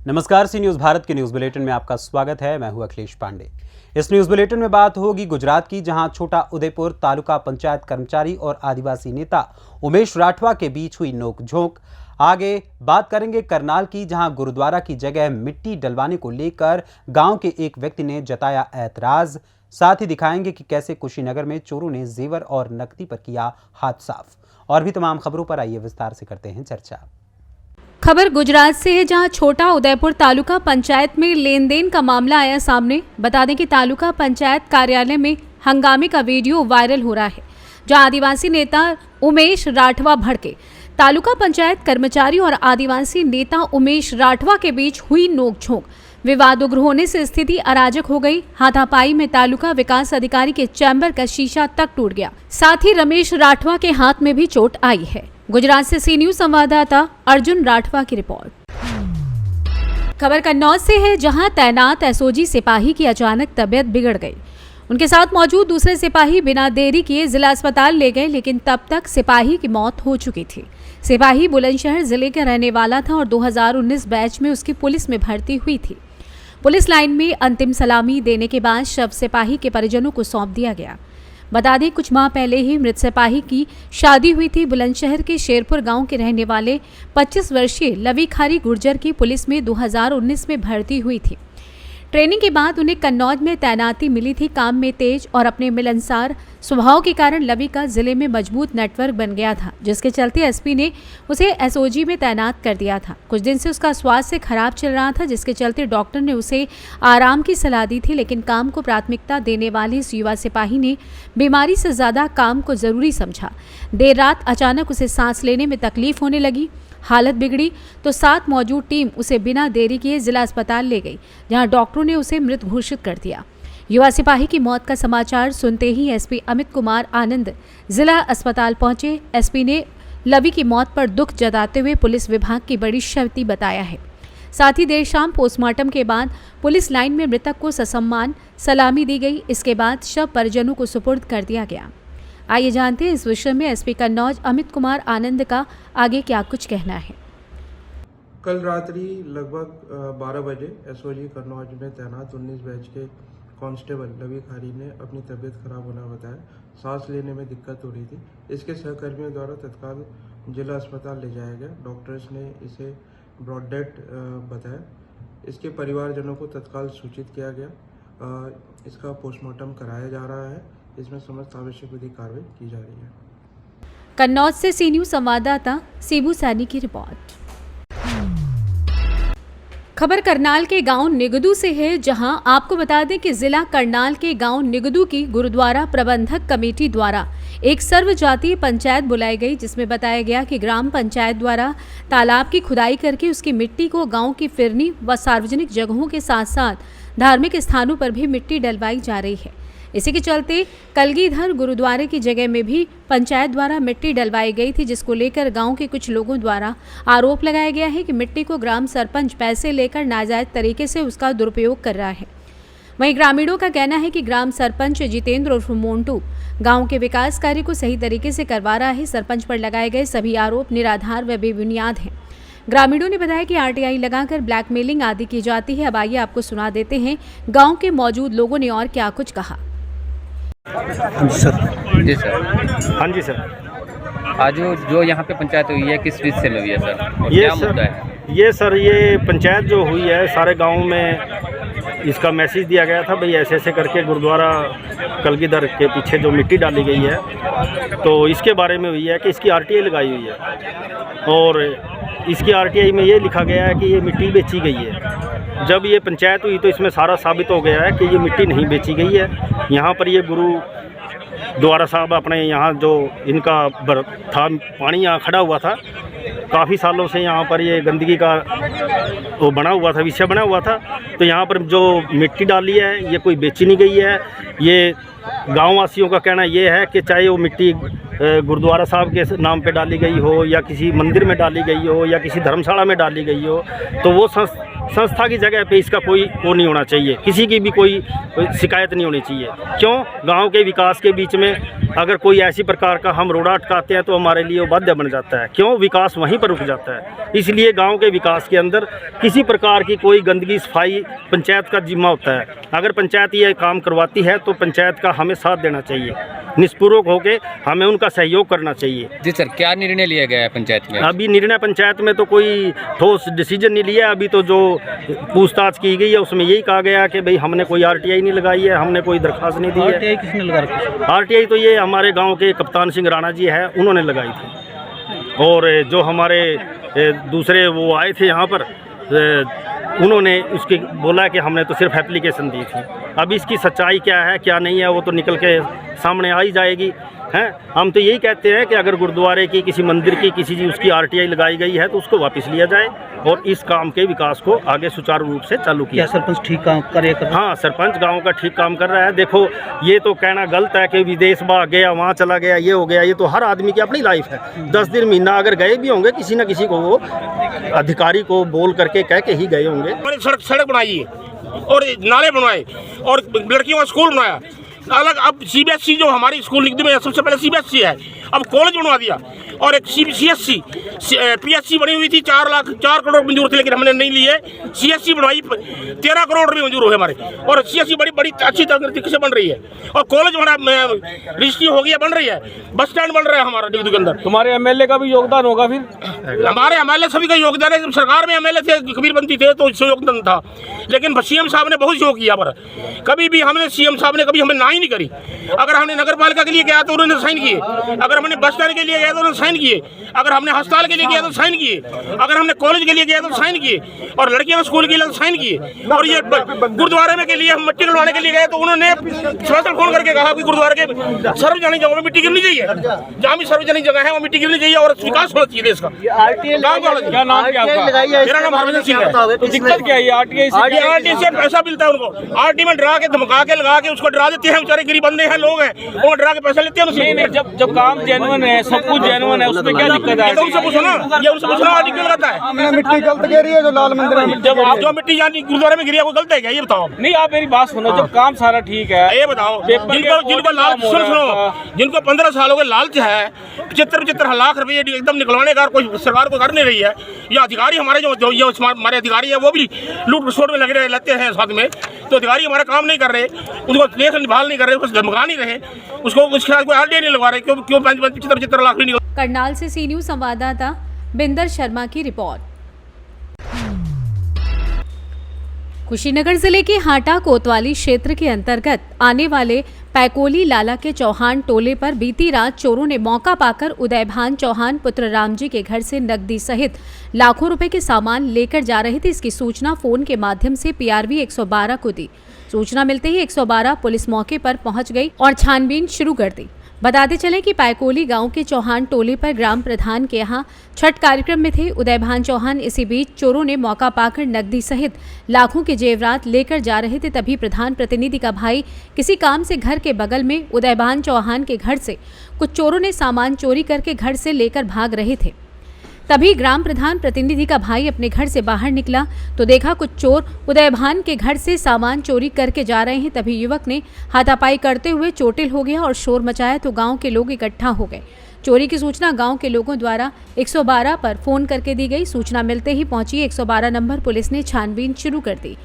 नमस्कार, सी न्यूज़ भारत के news bulletin में आपका स्वागत है। मैं हूं अखिलेश पांडे। इस न्यूज़ बुलेटिन में बात होगी गुजरात की, जहां छोटा उदेपुर तालुका पंचायत कर्मचारी और आदिवासी नेता उमेश राठवा के बीच हुई नोकझोंक। आगे बात करेंगे करनाल की, जहां गुरुद्वारा की जगह मिट्टी डलवाने को लेकर गांव के एक व्यक्ति ने जताया ऐतराज। साथ ही दिखाएंगे कि कैसे कुशीनगर में चोरों ने जेवर और नकदी पर किया हाथ साफ। और भी तमाम खबरों पर आइए विस्तार से करते हैं चर्चा। खबर गुजरात से है, जहां छोटा उदयपुर तालुका पंचायत में लेन देन का मामला आया सामने। बता दें कि तालुका पंचायत कार्यालय में हंगामे का वीडियो वायरल हो रहा है, जहां आदिवासी नेता उमेश राठवा भड़के। तालुका पंचायत कर्मचारी और आदिवासी नेता उमेश राठवा के बीच हुई नोकझोंक। विवाद उग्र होने से स्थिति अराजक हो गई। हाथापाई में तालुका विकास अधिकारी के चैम्बर का शीशा तक टूट गया। साथ ही रमेश राठवा के हाथ में भी चोट आई है। गुजरात से सी न्यूज़ संवाददाता अर्जुन राठवा की रिपोर्ट। खबर कन्नौज से है, जहां तैनात एसओजी सिपाही की अचानक तबीयत बिगड़ गई। उनके साथ मौजूद दूसरे सिपाही बिना देरी किए जिला अस्पताल ले गए, लेकिन तब तक सिपाही की मौत हो चुकी थी। सिपाही बुलंदशहर जिले का रहने वाला था और 2019 बैच में उसकी पुलिस में भर्ती हुई थी। पुलिस लाइन में अंतिम सलामी देने के बाद शव सिपाही के परिजनों को सौंप दिया गया। बता दें, कुछ माह पहले ही मृत सिपाही की शादी हुई थी। बुलंदशहर के शेरपुर गांव के रहने वाले 25 वर्षीय लवी खारी गुर्जर की पुलिस में 2019 में भर्ती हुई थी। ट्रेनिंग के बाद उन्हें कन्नौज में तैनाती मिली थी। काम में तेज और अपने मिलनसार स्वभाव के कारण लवी का जिले में मजबूत नेटवर्क बन गया था, जिसके चलते एसपी ने उसे एसओजी में तैनात कर दिया था। कुछ दिन से उसका स्वास्थ्य खराब चल रहा था, जिसके चलते डॉक्टर ने उसे आराम की सलाह दी थी, लेकिन काम को प्राथमिकता देने वाले इस युवा सिपाही ने बीमारी से ज़्यादा काम को ज़रूरी समझा। देर रात अचानक उसे सांस लेने में तकलीफ होने लगी। हालत बिगड़ी तो साथ मौजूद टीम उसे बिना देरी किए जिला अस्पताल ले गई, जहां डॉक्टरों ने उसे मृत घोषित कर दिया। युवा सिपाही की मौत का समाचार सुनते ही एसपी अमित कुमार आनंद जिला अस्पताल पहुंचे। एसपी ने लवी की मौत पर दुख जताते हुए पुलिस विभाग की बड़ी क्षति बताया है। साथ ही देर शाम पोस्टमार्टम के बाद पुलिस लाइन में मृतक को ससम्मान सलामी दी गई। इसके बाद शव परिजनों को सुपुर्द कर दिया गया। आइए जानते हैं इस विषय में एसपी कन्नौज अमित कुमार आनंद का आगे क्या कुछ कहना है। कल रात्रि लगभग 12 बजे एसओजी कन्नौज में तैनात 19 बैच के कांस्टेबल लवी खारी ने अपनी तबीयत खराब होना बताया। सांस लेने में दिक्कत हो रही थी। इसके सहकर्मियों द्वारा तत्काल जिला अस्पताल ले जाया गया। डॉक्टर्स ने इसे ब्रॉड डेड बताया। इसके परिवारजनों को तत्काल सूचित किया गया। इसका पोस्टमार्टम कराया जा रहा है। इसमें समस्त आवश्यक विधि कार्रवाई की जा रही है। कन्नौज से सी न्यूज़ संवाददाता सीबू सैनी की रिपोर्ट। खबर करनाल के गांव निगदू से है, जहां आपको बता दें कि जिला करनाल के गांव निगदू की गुरुद्वारा प्रबंधक कमेटी द्वारा एक सर्वजातीय पंचायत बुलाई गई, जिसमें बताया गया कि ग्राम पंचायत द्वारा तालाब की खुदाई करके उसकी मिट्टी को गांव की फिरनी व सार्वजनिक जगहों के साथ साथ धार्मिक स्थानों पर भी मिट्टी डलवाई जा रही है। इसी के चलते कलगीधर गुरुद्वारे की जगह में भी पंचायत द्वारा मिट्टी डलवाई गई थी, जिसको लेकर गांव के कुछ लोगों द्वारा आरोप लगाया गया है कि मिट्टी को ग्राम सरपंच पैसे लेकर नाजायज तरीके से उसका दुरुपयोग कर रहा है। वहीं ग्रामीणों का कहना है कि ग्राम सरपंच जितेंद्र उर्फ मोन्टू गांव के विकास कार्य को सही तरीके से करवा रहा है। सरपंच पर लगाए गए सभी आरोप निराधार व बेबुनियाद हैं। ग्रामीणों ने बताया कि आरटीआई लगाकर ब्लैकमेलिंग आदि की जाती है। अब आइए आपको सुना देते हैं गाँव के मौजूद लोगों ने और क्या कुछ कहा। जी सर। हाँ जी सर। आज जो यहाँ पे पंचायत हुई है किस चीज़ से हुई है सर, और ये क्या सर मुद्दा है? ये पंचायत जो हुई है, सारे गांव में इसका मैसेज दिया गया था, भाई ऐसे ऐसे करके गुरुद्वारा कलगीधर के पीछे जो मिट्टी डाली गई है, तो इसके बारे में हुई है कि इसकी आरटीआई लगाई हुई है और इसकी आरटीआई में ये लिखा गया है कि ये मिट्टी बेची गई है। जब ये पंचायत हुई तो इसमें सारा साबित हो गया है कि ये मिट्टी नहीं बेची गई है। यहाँ पर ये गुरु द्वारा साहब अपने यहाँ जो इनका था पानी यहाँ खड़ा हुआ था, काफ़ी सालों से यहाँ पर ये गंदगी का वो बना हुआ था, विषय बना हुआ था। तो यहाँ पर जो मिट्टी डाली है ये कोई बेची नहीं गई है। ये गाँव वासियों का कहना ये है कि चाहे वो मिट्टी गुरुद्वारा साहब के नाम पे डाली गई हो या किसी मंदिर में डाली गई हो या किसी धर्मशाला में डाली गई हो, तो वो संस्था की जगह पे इसका कोई वो नहीं होना चाहिए, किसी की भी कोई शिकायत नहीं होनी चाहिए। क्यों? गांव के विकास के बीच में अगर कोई ऐसी प्रकार का हम रोड़ा अटकाते हैं तो हमारे लिए वो बाध्य बन जाता है। क्यों? विकास वहीं पर रुक जाता है। इसलिए गांव के विकास के अंदर किसी प्रकार की कोई गंदगी सफाई पंचायत का जिम्मा होता है। अगर पंचायत ये काम करवाती है तो पंचायत का हमें साथ देना चाहिए, निष्पूर्वक होकर हमें उनका सहयोग करना चाहिए। जी सर, क्या निर्णय लिया गया है पंचायत में? अभी निर्णय पंचायत में तो कोई ठोस डिसीजन नहीं लिया। अभी तो जो पूछताछ की गई है उसमें यही कहा गया कि भाई हमने कोई आरटीआई नहीं लगाई है, हमने कोई दरख्वास्त नहीं दी है। आरटीआई किसने लगा रखी? आरटीआई तो ये हमारे गांव के कप्तान सिंह राणा जी है, उन्होंने लगाई थी। और जो हमारे दूसरे वो आए थे यहाँ पर, उन्होंने उसकी बोला कि हमने तो सिर्फ एप्लीकेशन दी थी। अब इसकी सच्चाई क्या है क्या नहीं है वो तो निकल के सामने आ ही जाएगी। हैं, हम तो यही कहते हैं कि अगर गुरुद्वारे की किसी मंदिर की किसी चीज़ उसकी आरटीआई लगाई गई है तो उसको वापस लिया जाए और इस काम के विकास को आगे सुचारू रूप से चालू किया। सरपंच ठीक काम करेगा? हाँ, सरपंच गांव का ठीक काम कर रहा है। देखो, ये तो कहना गलत है कि विदेश भाग गया, वहाँ चला गया, ये हो गया। ये तो हर आदमी की अपनी लाइफ है। 10 दिन महीना अगर गए भी होंगे, किसी न किसी को वो अधिकारी को बोल करके कह के ही गए होंगे। सड़क बनाई है और नाले बनवाए और लड़कियों का स्कूल बनाया अलग। अब सीबीएसई जो हमारी स्कूल निगम में सबसे पहले सीबीएसई है, अब कॉलेज बनवा दिया। और एक सीएससी पीएससी बनी हुई थी, 4 करोड़ मंजूर थे, लेकिन हमने नहीं लिए। सीएससी बनवाई 13 करोड़ रुपये मंजूर हुए हमारे। और सीएससी बड़ी अच्छी तरीके से बन रही है। और कॉलेज हमारा रजिस्ट्री हो गया, बन रही है। बस स्टैंड बन रहा है हमारा डिग्री के अंदर। तुम्हारे एमएलए का भी योगदान होगा फिर? हमारे एमएलए सभी का योगदान है। जब सरकार में एमएलए थे, कबीरबंदी थे, तो इससे योगदान था। लेकिन सीएम साहब ने बहुत सहयोग किया। पर कभी भी हमने सीएम साहब ने कभी हमें ना ही नहीं करी। अगर हमने नगर पालिका के लिए गया तो उन्होंने साइन किए, अगर हमने बस स्टैंड के लिए गया तो उन्होंने साइन किए, अगर हमने अस्पताल के लिए गया तो साइन किए, अगर हमने कॉलेज के लिए गया तो साइन किए, और लड़कियों के स्कूल के लिए तो साइन किए। और ये गुरुद्वारे में के लिए हम मिट्टी डलवाने के लिए गए तो उन्होंने स्पेशल फोन करके कहा कि गुरुद्वारे के सार्वजनिक जगहों में मिट्टी गिरनी चाहिए, जहाँ भी सार्वजनिक जगह है वो मिट्टी गिरनी चाहिए और विकास होना चाहिए देश का। क्या नाम क्या आपका? मेरा नाम हरभजन सिंह है। तो दिक्कत क्या है? आरटीआई से पैसा मिलता है उनको। आरटीआई में डरा के धमका के लगा के उसको डरा देते हैं। बेचारे गरीब बंदे हैं, लोग हैं, वो डरा के पैसा लेते हैं उनसे। नहीं, जब काम जेन्युइन है, सब कुछ जेन्युइन है, उसमें क्या दिक्कत है? उनसे पूछो ना, ये उनसे पूछना आर्टिकल लगाता है। हमने मिट्टी गलत गिरी है जो लाल मंदिर में। जब आप जो मिट्टी यानी गुरुद्वारे में गिरी है वो गलत है क्या? ये बताओ। नहीं, आप मेरी बात सुनो। जब काम सारा ठीक है, ये बताओ, जिनको लालच, सुनो, जिनको 15 सालों के लालच है, 75 लाख रुपए एकदम निकलवाने का कोई सरकार को कर नहीं रही है। ये अधिकारी हमारे जो हमारे अधिकारी है वो भी लूट खसोट में लगे रहते हैं साथ में। तो अधिकारी हमारा काम नहीं कर रहे, उनको देख निभाल नहीं कर रहे, उसको धमका नहीं रहे, उसको उसके साथ कोई आरटीआई नहीं लगवा रहे। क्यों 75 लाख नहीं निकल। करनाल से सी न्यूज संवाददाता बिंदर शर्मा की रिपोर्ट। कुशीनगर जिले के हाटा कोतवाली क्षेत्र के अंतर्गत आने वाले पैकोली लाला के चौहान टोले पर बीती रात चोरों ने मौका पाकर उदयभान चौहान पुत्र राम जी के घर से नकदी सहित लाखों रुपए के सामान लेकर जा रहे थे। इसकी सूचना फोन के माध्यम से पीआरवी 112 को दी। सूचना मिलते ही 112 पुलिस मौके पर पहुंच गई और छानबीन शुरू कर दी। बताते चले कि पैकोली गांव के चौहान टोले पर ग्राम प्रधान के यहां छठ कार्यक्रम में थे उदयभान चौहान। इसी बीच चोरों ने मौका पाकर नकदी सहित लाखों के जेवरात लेकर जा रहे थे। तभी प्रधान प्रतिनिधि का भाई किसी काम से घर के बगल में उदयभान चौहान के घर से कुछ चोरों ने सामान चोरी करके घर से लेकर भाग रहे थे। तभी ग्राम प्रधान प्रतिनिधि का भाई अपने घर से बाहर निकला तो देखा कुछ चोर उदयभान के घर से सामान चोरी करके जा रहे हैं। तभी युवक ने हाथापाई करते हुए चोटिल हो गया और शोर मचाया तो गांव के लोग इकट्ठा हो गए। चोरी की सूचना गांव के लोगों द्वारा 112 पर फोन करके दी गई। सूचना मिलते ही पहुंची 112 नंबर पुलिस ने छानबीन शुरू कर दी।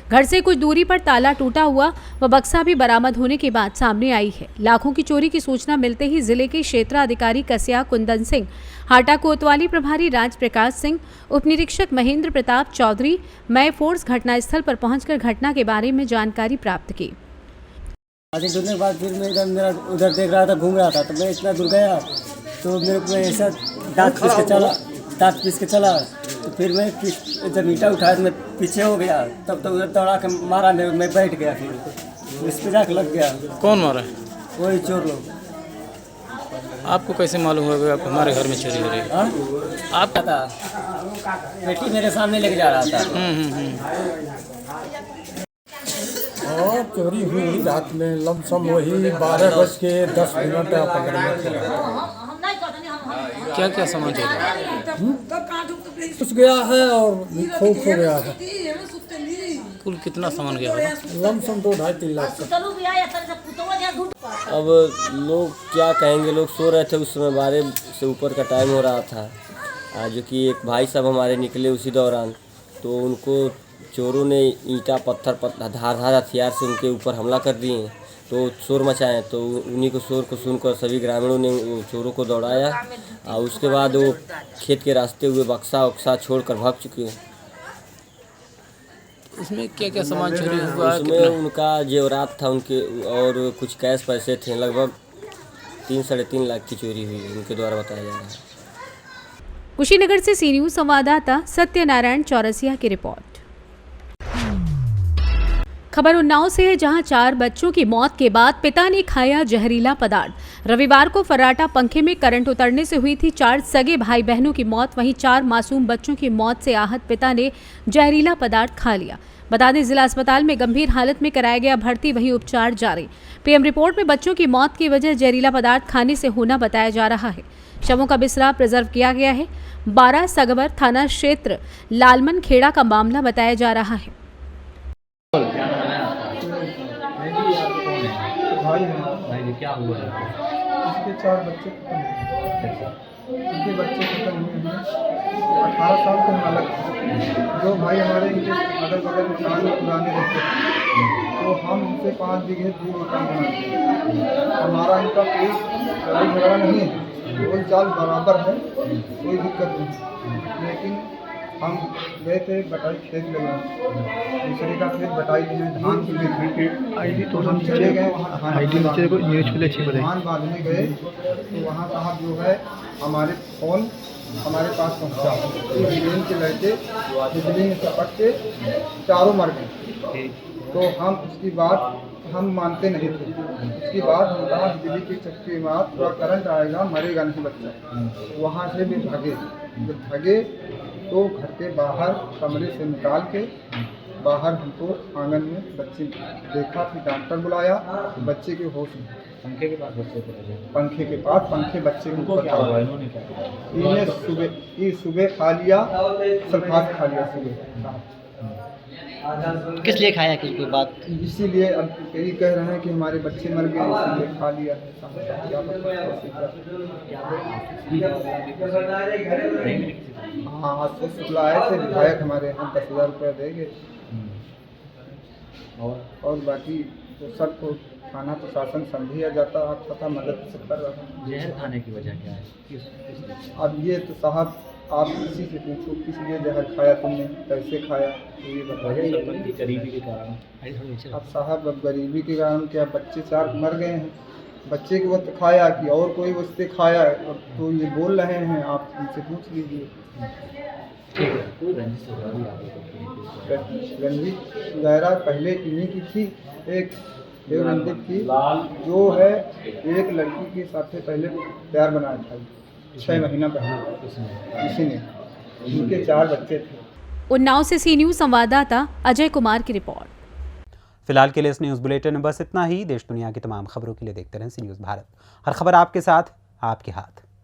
घर से कुछ दूरी पर ताला टूटा हुआ व बक्सा भी बरामद होने की बात सामने आई है। लाखों की चोरी की सूचना मिलते ही जिले के क्षेत्राधिकारी कस्या कुंदन सिंह, हाटा कोतवाली प्रभारी राज प्रकाश सिंह, उप निरीक्षक महेंद्र प्रताप चौधरी, मय फोर्स घटनास्थल पर पहुंचकर घटना के बारे में जानकारी प्राप्त की। आधे दूर के बाद फिर मैं इधर मेरा उधर देख रहा था, घूम रहा था, तो मैं इतना दूर गया तो मेरे को ऐसा दांत पीस के चला तो फिर मैं जब ईटा उठाया तो मैं पीछे हो गया। तब तो उधर दौड़ा के मारा, मैं बैठ गया, फिर इस पे जाके लग गया। कौन मारा? वही चोर लोग। आपको कैसे मालूम होगा आप हमारे घर में चोरी हो रही है? आप पता बेटी मेरे सामने लेके जा रहा था। और चोरी हुई रात में लमसम वही 12:10 क्या क्या सामान चोरी? घुस गया है और खो गया है। कुल कितना सामान गया होगा? लमसम 2-2.5-3 लाख का। अब लोग क्या कहेंगे, लोग सो रहे थे उस समय 12 से ऊपर का टाइम हो रहा था। जो कि एक भाई साहब हमारे निकले उसी दौरान, तो उनको चोरों ने ईंटा पत्थर धार हथियार से उनके ऊपर हमला कर दिए, तो शोर मचाए। तो उन्हीं को शोर को सुनकर सभी ग्रामीणों ने वो चोरों को दौड़ाया और उसके बाद वो खेत के रास्ते हुए बक्सा उक्सा छोड़कर भाग चुके हैं। इसमें क्या क्या सामान चोरी हुआ है? उसमें उनका जेवरात था उनके, और कुछ कैश पैसे थे। लगभग 3-3.5 लाख की चोरी हुई है, उनके द्वारा बताया जा रहा है। कुशीनगर से सी न्यूज संवाददाता सत्यनारायण चौरसिया की रिपोर्ट। खबर उन्नाव से है, जहां 4 बच्चों की मौत के बाद पिता ने खाया जहरीला पदार्थ। रविवार को फर्राटा पंखे में करंट उतरने से हुई थी 4 सगे भाई बहनों की मौत। वहीं 4 मासूम बच्चों की मौत से आहत पिता ने जहरीला पदार्थ खा लिया। बता दें, जिला अस्पताल में गंभीर हालत में कराया गया भर्ती, वहीं उपचार जारी। पीएम रिपोर्ट में बच्चों की मौत की वजह जहरीला पदार्थ खाने से होना बताया जा रहा है। शवों का बिस्तरा प्रिजर्व किया गया है। 12 सगबर थाना क्षेत्र लालमन खेड़ा का मामला बताया जा रहा है। क्या हुआ है? इसके 4 बच्चे खत्म हुए। इनके बच्चे खत्म हुए हैं। 18 साल के मालक जो भाई हमारे इनके अगल बगल मकान पुराने रहते थे, तो हम इनसे 5 बीघे दूर मकान बनाते हैं। हमारा इनका कोई लड़ाई झगड़ा नहीं है, कोई चाल बराबर है, कोई दिक्कत नहीं। लेकिन हम गए थे बटाई खेत लगे, दूसरे का खेत बटाई लिए धान की, तो हम चले गए वहाँ धान बांधने गए, तो वहाँ साहब जो है हमारे फ़ोन हमारे पास पहुँचा। बिजली के लड़के बिजली में चपट के 4 मर गए। तो हम उसकी बात हम मानते नहीं थे। उसके बाद हम कहा बिजली के चक्के में थोड़ा करंट आएगा, मरेगा नहीं बच्चा। वहाँ से भी भागे। जब भागे तो घर के बाहर कमरे से निकाल के बाहर हमको आंगन में बच्चे देखा, फिर डॉक्टर बुलाया, बच्चे के होश में। पंखे के पास पंखे के पास बच्चे को इन्हें सुबह खा लिया, सल्फात खा लिया सुबह। किस लिए खाया, किस कोई बात? इसीलिए अब यही कह रहे हैं कि हमारे बच्चे मर गए, इसलिए खा लिया है। क्या हाँ, आज से शुक्ला आए थे विधायक हमारे यहाँ 10,000 रुपये देंगे, और बाकी तो सबको थाना प्रशासन समझिया जाता, आप पता मदद से कर रहा है। जहर खाने की वजह क्या है? अब ये तो साहब आप किसी से पूछो, किस लिए जहर खाया तुमने, कैसे खाया, तो ये बताइए। गरीबी के कारण। अब साहब अब गरीबी के कारण क्या, बच्चे 4 मर गए हैं, बच्चे के वक्त खाया कि और कोई वस्ते खाया, अब तो ये बोल रहे हैं, आप उनसे पूछ लीजिए। रंजीत वगैरह पहले इन्हीं की थी, एक देवनंदित की, जो है एक लड़की के साथ पहले प्यार बनाया था 6 महीना पहले किसी ने। इनके 4 बच्चे थे। उन्नाव से सी न्यूज संवाददाता अजय कुमार की रिपोर्ट। फिलहाल के लिए इस न्यूज़ बुलेटिन में बस इतना ही। देश दुनिया की तमाम खबरों के लिए देखते रहें सी न्यूज़ भारत। हर खबर आपके साथ, आपके हाथ।